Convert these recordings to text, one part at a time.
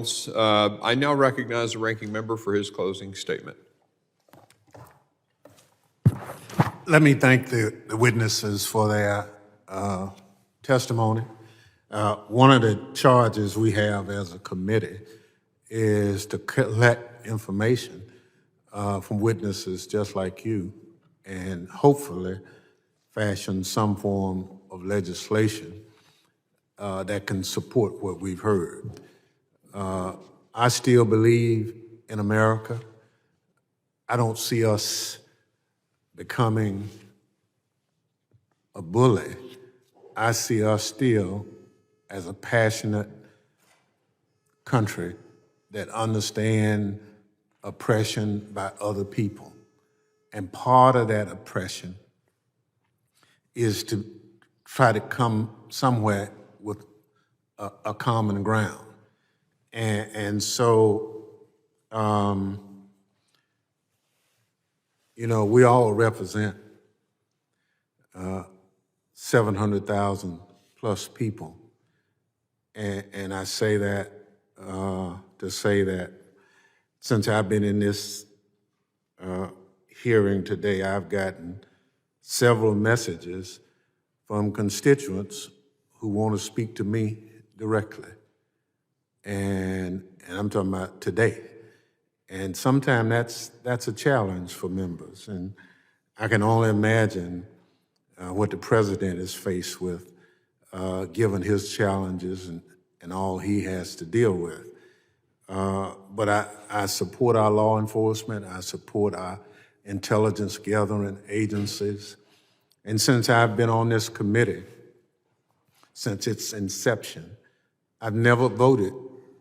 comments. I now recognize the ranking member for his closing statement. Let me thank the witnesses for their testimony. One of the charges we have as a committee is to collect information from witnesses just like you and hopefully fashion some form of legislation that can support what we've heard. I still believe in America. I don't see us becoming a bully. I see us still as a passionate country that understand oppression by other people. And part of that oppression is to try to come somewhere with a common ground. And so, you know, we all represent 700,000 plus people. And I say that to say that since I've been in this hearing today, I've gotten several messages from constituents who want to speak to me directly. And I'm talking about today. And sometimes that's a challenge for members. And I can only imagine what the president is faced with, given his challenges and all he has to deal with. But I support our law enforcement. I support our intelligence gathering agencies. And since I've been on this committee, since its inception, I've never voted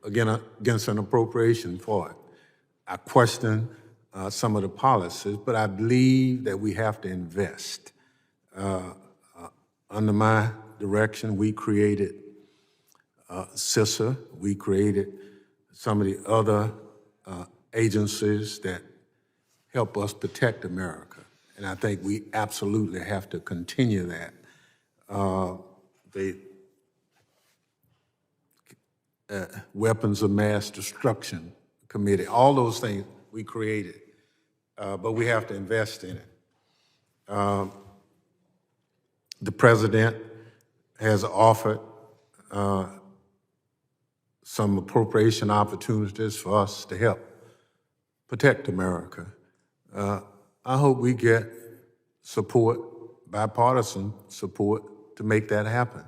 against an appropriation for it. I question some of the policies, but I believe that we have to invest. Under my direction, we created CISA, we created some of the other agencies that help us protect America. And I think we absolutely have to continue that. The Weapons of Mass Destruction Committee, all those things we created, but we have to invest in it. The president has offered some appropriation opportunities for us to help protect America. I hope we get support, bipartisan support, to make that happen.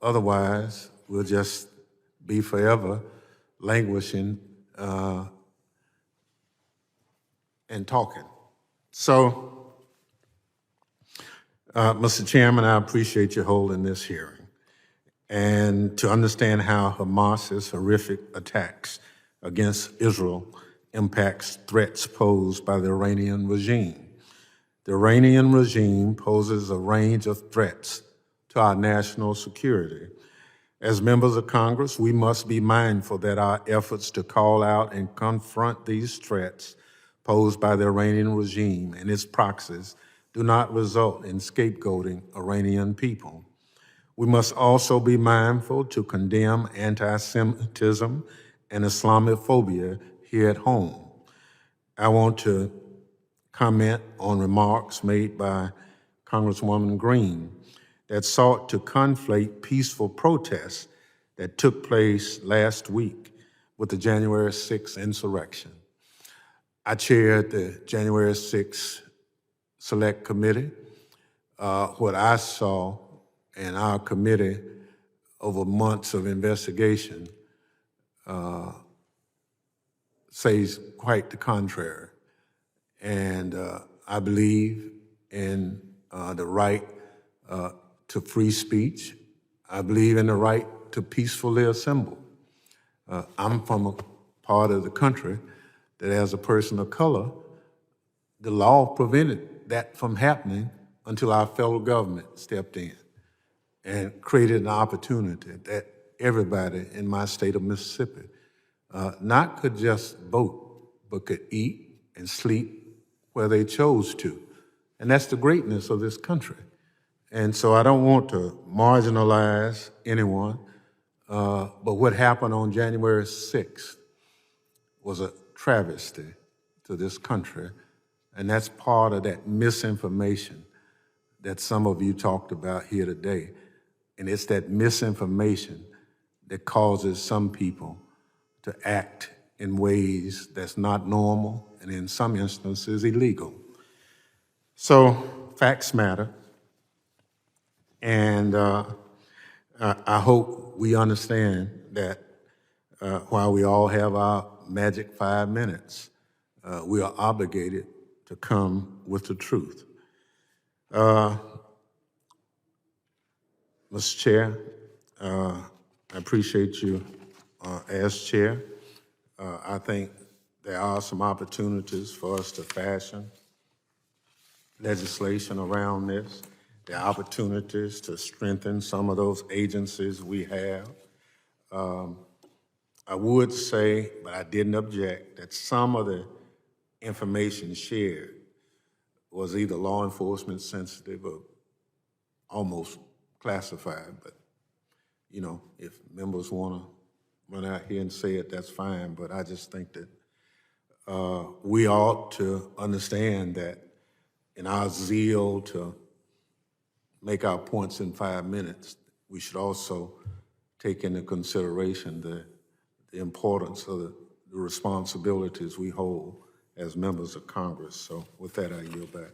Otherwise, we'll just be forever languishing and talking. So, Mr. Chairman, I appreciate you holding this hearing. And to understand how Hamas's horrific attacks against Israel impacts threats posed by the Iranian regime. The Iranian regime poses a range of threats to our national security. As members of Congress, we must be mindful that our efforts to call out and confront these threats posed by the Iranian regime and its proxies do not result in scapegoating Iranian people. We must also be mindful to condemn anti-Semitism and Islamophobia here at home. I want to comment on remarks made by Congresswoman Green that sought to conflate peaceful protests that took place last week with the January 6th insurrection. I chaired the January 6th Select Committee. What I saw in our committee over months of investigation says quite the contrary. And I believe in the right to free speech. I believe in the right to peacefully assemble. I'm from a part of the country that as a person of color, the law prevented that from happening until our federal government stepped in and created an opportunity that everybody in my state of Mississippi not could just vote, but could eat and sleep where they chose to. And that's the greatness of this country. And so I don't want to marginalize anyone. But what happened on January 6th was a travesty to this country, and that's part of that misinformation that some of you talked about here today. And it's that misinformation that causes some people to act in ways that's not normal and in some instances illegal. So facts matter, and I hope we understand that while we all have our magic 5 minutes, we are obligated to come with the truth. Mr. Chair, I appreciate you as chair. I think there are some opportunities for us to fashion legislation around this. There are opportunities to strengthen some of those agencies we have. I would say, but I didn't object, that some of the information shared was either law enforcement sensitive or almost classified. But, you know, if members want to run out here and say it, that's fine. But I just think that we ought to understand that in our zeal to make our points in 5 minutes, we should also take into consideration the importance of the responsibilities we hold as members of Congress. So with that, I yield back.